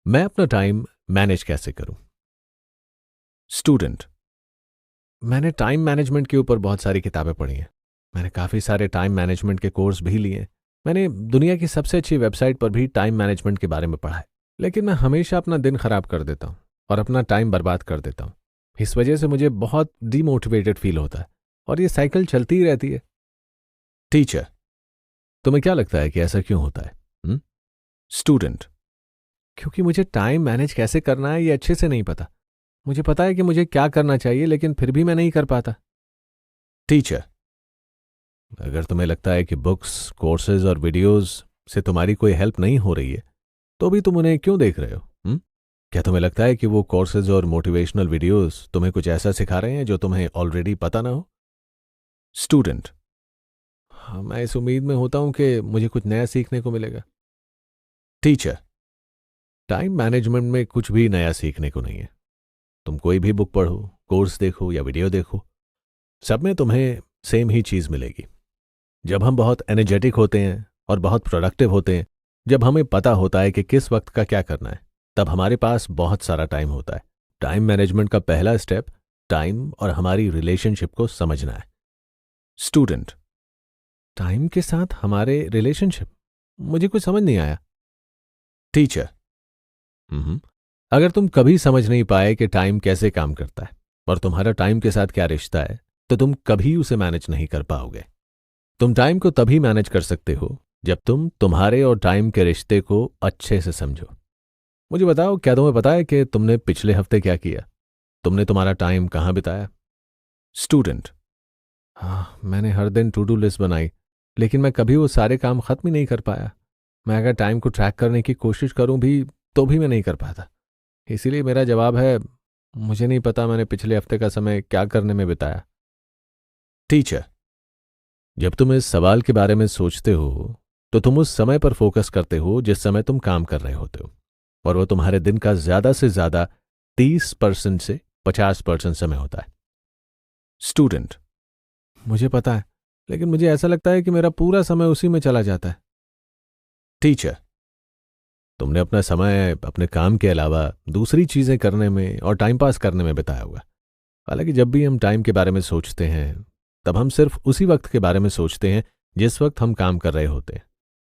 मैं अपना time manage कैसे करूं? स्टूडेंट। मैंने टाइम मैनेजमेंट के ऊपर बहुत सारी किताबें पढ़ी हैं। मैंने काफ़ी सारे टाइम मैनेजमेंट के कोर्स भी लिए हैं। मैंने दुनिया की सबसे अच्छी वेबसाइट पर भी टाइम मैनेजमेंट के बारे में पढ़ा है। लेकिन मैं हमेशा अपना दिन खराब कर देता हूँ और अपना टाइम बर्बाद कर देता हूँ। इस वजह से मुझे बहुत डीमोटिवेटेड फील होता है और ये साइकिल चलती ही रहती है। टीचर। तुम्हें क्या लगता है कि ऐसा क्यों होता है? स्टूडेंट। क्योंकि मुझे टाइम मैनेज कैसे करना है ये अच्छे से नहीं पता। मुझे पता है कि मुझे क्या करना चाहिए, लेकिन फिर भी मैं नहीं कर पाता। टीचर। अगर तुम्हें लगता है कि बुक्स, कोर्सेज और वीडियोस से तुम्हारी कोई हेल्प नहीं हो रही है, तो भी तुम उन्हें क्यों देख रहे हो? क्या तुम्हें लगता है कि वो कोर्सेज और मोटिवेशनल वीडियोस तुम्हें कुछ ऐसा सिखा रहे हैं जो तुम्हें ऑलरेडी पता ना हो? स्टूडेंट। हाँ, मैं इस उम्मीद में होता हूं कि मुझे कुछ नया सीखने को मिलेगा। टीचर। टाइम मैनेजमेंट में कुछ भी नया सीखने को नहीं है। तुम कोई भी बुक पढ़ो, कोर्स देखो या वीडियो देखो, सब में तुम्हें सेम ही चीज़ मिलेगी। जब हम बहुत एनर्जेटिक होते हैं और बहुत प्रोडक्टिव होते हैं, जब हमें पता होता है कि किस वक्त का क्या करना है, तब हमारे पास बहुत सारा टाइम होता है। टाइम मैनेजमेंट का पहला स्टेप टाइम और हमारी रिलेशनशिप को समझना है। स्टूडेंट। टाइम के साथ हमारे रिलेशनशिप? मुझे कुछ समझ नहीं आया। टीचर। हम्म अगर तुम कभी समझ नहीं पाए कि टाइम कैसे काम करता है और तुम्हारा टाइम के साथ क्या रिश्ता है, तो तुम कभी उसे मैनेज नहीं कर पाओगे। तुम टाइम को तभी मैनेज कर सकते हो जब तुम तुम्हारे और टाइम के रिश्ते को अच्छे से समझो। मुझे बताओ, क्या तुम्हें पता है कि तुमने पिछले हफ्ते क्या किया? तुमने तुम्हारा टाइम कहाँ बिताया? स्टूडेंट। हाँ, मैंने हर दिन टू डू लिस्ट बनाई, लेकिन मैं कभी वो सारे काम खत्म ही नहीं कर पाया। मैं अगर टाइम को ट्रैक करने की कोशिश करूं भी तो भी मैं नहीं कर पाता। इसीलिए मेरा जवाब है, मुझे नहीं पता मैंने पिछले हफ्ते का समय क्या करने में बिताया। टीचर। जब तुम इस सवाल के बारे में सोचते हो, तो तुम उस समय पर फोकस करते हो जिस समय तुम काम कर रहे होते हो, और वो तुम्हारे दिन का ज्यादा से ज्यादा 30% से 50% समय होता है। स्टूडेंट। मुझे पता है, लेकिन मुझे ऐसा लगता है कि मेरा पूरा समय उसी में चला जाता है। टीचर। तुमने अपना समय अपने काम के अलावा दूसरी चीजें करने में और टाइम पास करने में बिताया होगा। हालांकि जब भी हम टाइम के बारे में सोचते हैं, तब हम सिर्फ उसी वक्त के बारे में सोचते हैं जिस वक्त हम काम कर रहे होते हैं।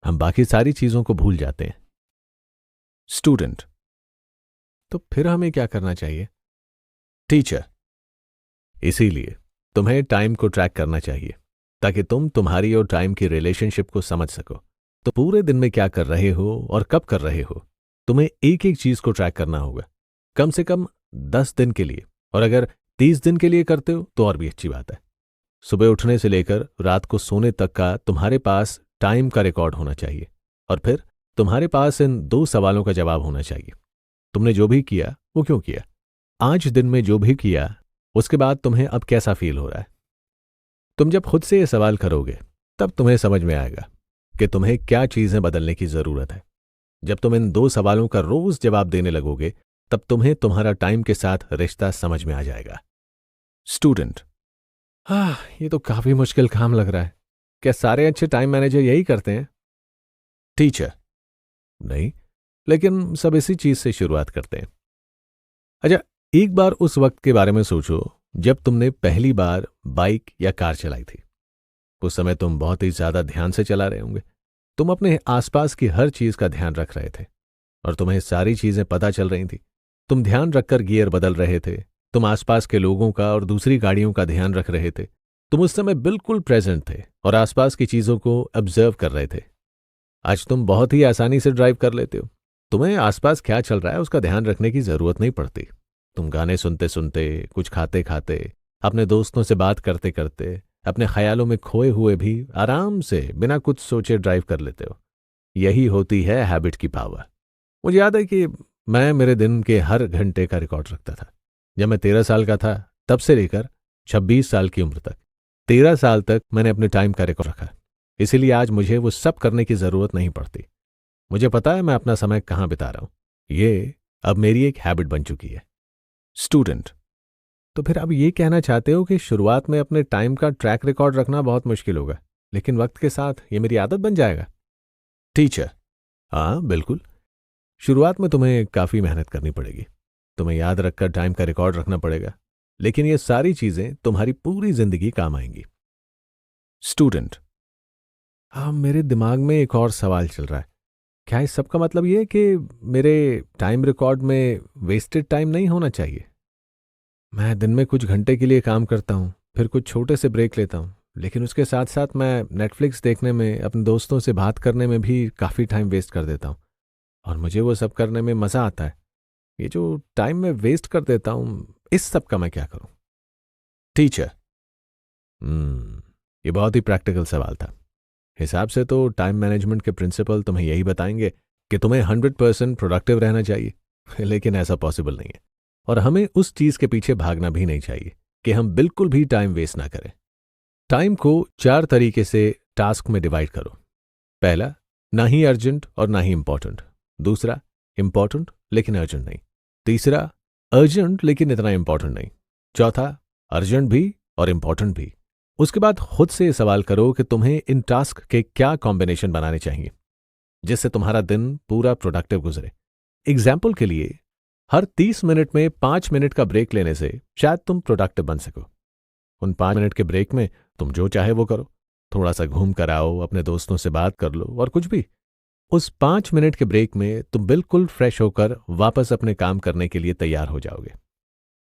हम बाकी सारी चीजों को भूल जाते हैं। स्टूडेंट। तो फिर हमें क्या करना चाहिए? टीचर। इसीलिए तुम्हें टाइम को ट्रैक करना चाहिए, ताकि तुम तुम्हारी और टाइम की रिलेशनशिप को समझ सको। तो पूरे दिन में क्या कर रहे हो और कब कर रहे हो, तुम्हें एक एक चीज को ट्रैक करना होगा, कम से कम 10 दिन के लिए। और अगर 30 दिन के लिए करते हो तो और भी अच्छी बात है। सुबह उठने से लेकर रात को सोने तक का तुम्हारे पास टाइम का रिकॉर्ड होना चाहिए, और फिर तुम्हारे पास इन 2 सवालों का जवाब होना चाहिए। तुमने जो भी किया वो क्यों किया? आज दिन में जो भी किया, उसके बाद तुम्हें अब कैसा फील हो रहा है? तुम जब खुद से ये सवाल करोगे, तब तुम्हें समझ में आएगा कि तुम्हें क्या चीजें बदलने की जरूरत है। जब तुम इन 2 सवालों का रोज जवाब देने लगोगे, तब तुम्हें तुम्हारा टाइम के साथ रिश्ता समझ में आ जाएगा। स्टूडेंट। हाँ, ये तो काफी मुश्किल काम लग रहा है। क्या सारे अच्छे टाइम मैनेजर यही करते हैं? टीचर। नहीं, लेकिन सब इसी चीज से शुरुआत करते हैं। अच्छा, एक बार उस वक्त के बारे में सोचो जब तुमने पहली बार बाइक या कार चलाई थी। उस समय तुम बहुत ही ज्यादा ध्यान से चला रहे होंगे। तुम अपने आसपास की हर चीज का ध्यान रख रहे थे और तुम्हें सारी चीजें पता चल रही थी। तुम ध्यान रखकर गियर बदल रहे थे। तुम आसपास के लोगों का और दूसरी गाड़ियों का ध्यान रख रहे थे। तुम उस समय बिल्कुल प्रेजेंट थे और आसपास की चीजों को ऑब्जर्व कर रहे थे। आज तुम बहुत ही आसानी से ड्राइव कर लेते हो। तुम्हें आसपास क्या चल रहा है उसका ध्यान रखने की जरूरत नहीं पड़ती। तुम गाने सुनते सुनते, कुछ खाते खाते, अपने दोस्तों से बात करते करते, अपने ख्यालों में खोए हुए भी आराम से बिना कुछ सोचे ड्राइव कर लेते हो। यही होती है हैबिट की पावर। मुझे याद है कि मैं मेरे दिन के हर घंटे का रिकॉर्ड रखता था। जब मैं 13 साल का था, तब से लेकर 26 साल की उम्र तक 13 साल तक मैंने अपने टाइम का रिकॉर्ड रखा। इसीलिए आज मुझे वो सब करने की जरूरत नहीं पड़ती। मुझे पता है मैं अपना समय कहाँ बिता रहा हूं। ये अब मेरी एक हैबिट बन चुकी है। स्टूडेंट। तो फिर आप ये कहना चाहते हो कि शुरुआत में अपने टाइम का ट्रैक रिकॉर्ड रखना बहुत मुश्किल होगा, लेकिन वक्त के साथ ये मेरी आदत बन जाएगा? टीचर। हाँ, बिल्कुल। शुरुआत में तुम्हें काफ़ी मेहनत करनी पड़ेगी। तुम्हें याद रखकर टाइम का रिकॉर्ड रखना पड़ेगा, लेकिन ये सारी चीज़ें तुम्हारी पूरी ज़िंदगी काम आएंगी। स्टूडेंट, हाँ, मेरे दिमाग में एक और सवाल चल रहा है। क्या इस सब का मतलब ये है कि मेरे टाइम रिकॉर्ड में वेस्टेड टाइम नहीं होना चाहिए? मैं दिन में कुछ घंटे के लिए काम करता हूँ, फिर कुछ छोटे से ब्रेक लेता हूँ, लेकिन उसके साथ साथ मैं नेटफ्लिक्स देखने में, अपने दोस्तों से बात करने में भी काफ़ी टाइम वेस्ट कर देता हूँ, और मुझे वो सब करने में मज़ा आता है। ये जो टाइम में वेस्ट कर देता हूँ, इस सब का मैं क्या करूँ? टीचर, ये बहुत ही प्रैक्टिकल सवाल था। हिसाब से तो टाइम मैनेजमेंट के प्रिंसिपल तुम्हें यही बताएंगे कि तुम्हें 100% प्रोडक्टिव रहना चाहिए लेकिन ऐसा पॉसिबल नहीं है, और हमें उस चीज़ के पीछे भागना भी नहीं चाहिए कि हम बिल्कुल भी टाइम वेस्ट ना करें। टाइम को 4 तरीके से टास्क में डिवाइड करो। पहला, ना ही अर्जेंट और ना ही इंपॉर्टेंट। दूसरा, इंपॉर्टेंट लेकिन अर्जेंट नहीं। तीसरा, अर्जेंट लेकिन इतना इंपॉर्टेंट नहीं। चौथा, अर्जेंट भी और इंपॉर्टेंट भी। उसके बाद खुद से सवाल करो कि तुम्हें इन टास्क के क्या कॉम्बिनेशन बनाने चाहिए जिससे तुम्हारा दिन पूरा प्रोडक्टिव गुजरे। एग्जाम्पल के लिए, हर 30 मिनट में 5 मिनट का ब्रेक लेने से शायद तुम प्रोडक्टिव बन सको। उन 5 मिनट के ब्रेक में तुम जो चाहे वो करो, थोड़ा सा घूम कर आओ, अपने दोस्तों से बात कर लो, और कुछ भी। उस 5 मिनट के ब्रेक में तुम बिल्कुल फ्रेश होकर वापस अपने काम करने के लिए तैयार हो जाओगे।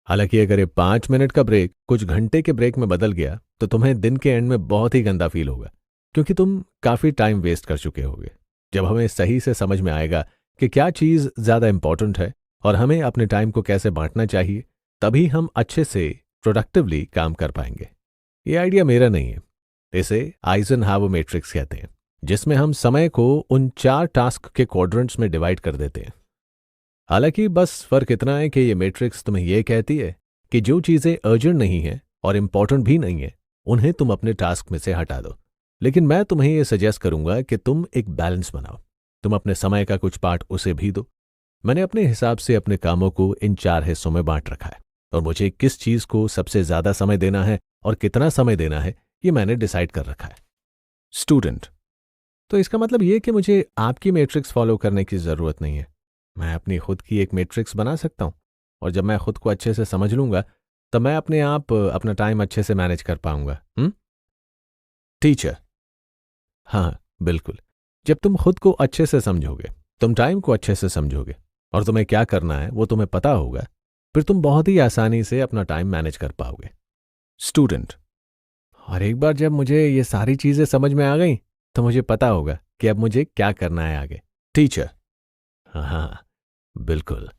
हालांकि अगर ये 5 मिनट का ब्रेक कुछ घंटे के ब्रेक में बदल गया तो तुम्हें दिन के एंड में बहुत ही गंदा फील होगा, क्योंकि तुम काफ़ी टाइम वेस्ट कर चुके होगे। जब हमें सही से समझ में आएगा कि क्या चीज़ ज़्यादा इंपॉर्टेंट है और हमें अपने टाइम को कैसे बांटना चाहिए, तभी हम अच्छे से प्रोडक्टिवली काम कर पाएंगे। ये आइडिया मेरा नहीं है, इसे आइजनहावर मैट्रिक्स कहते हैं, जिसमें हम समय को उन 4 टास्क के क्वाड्रेंट्स में डिवाइड कर देते हैं। हालांकि बस फर्क इतना है कि ये मैट्रिक्स तुम्हें यह कहती है कि जो चीज़ें अर्जेंट नहीं है और इंपॉर्टेंट भी नहीं है, उन्हें तुम अपने टास्क में से हटा दो। लेकिन मैं तुम्हें यह सजेस्ट करूंगा कि तुम एक बैलेंस बनाओ। तुम अपने समय का कुछ पार्ट उसे भी दो। मैंने अपने हिसाब से अपने कामों को इन 4 हिस्सों में बांट रखा है, और मुझे किस चीज़ को सबसे ज़्यादा समय देना है और कितना समय देना है, ये मैंने डिसाइड कर रखा है। स्टूडेंट, तो इसका मतलब ये कि मुझे आपकी मैट्रिक्स फॉलो करने की ज़रूरत नहीं है। मैं अपनी खुद की एक मैट्रिक्स बना सकता हूँ, और जब मैं खुद को अच्छे से समझ लूंगा तब मैं अपने आप अपना टाइम अच्छे से मैनेज कर पाऊंगा। टीचर, हाँ, बिल्कुल। जब तुम खुद को अच्छे से समझोगे, तुम टाइम को अच्छे से समझोगे, और तुम्हें क्या करना है वो तुम्हें पता होगा, फिर तुम बहुत ही आसानी से अपना टाइम मैनेज कर पाओगे। स्टूडेंट, और एक बार जब मुझे ये सारी चीज़ें समझ में आ गई तो मुझे पता होगा कि अब मुझे क्या करना है आगे। टीचर, हाँ, बिल्कुल।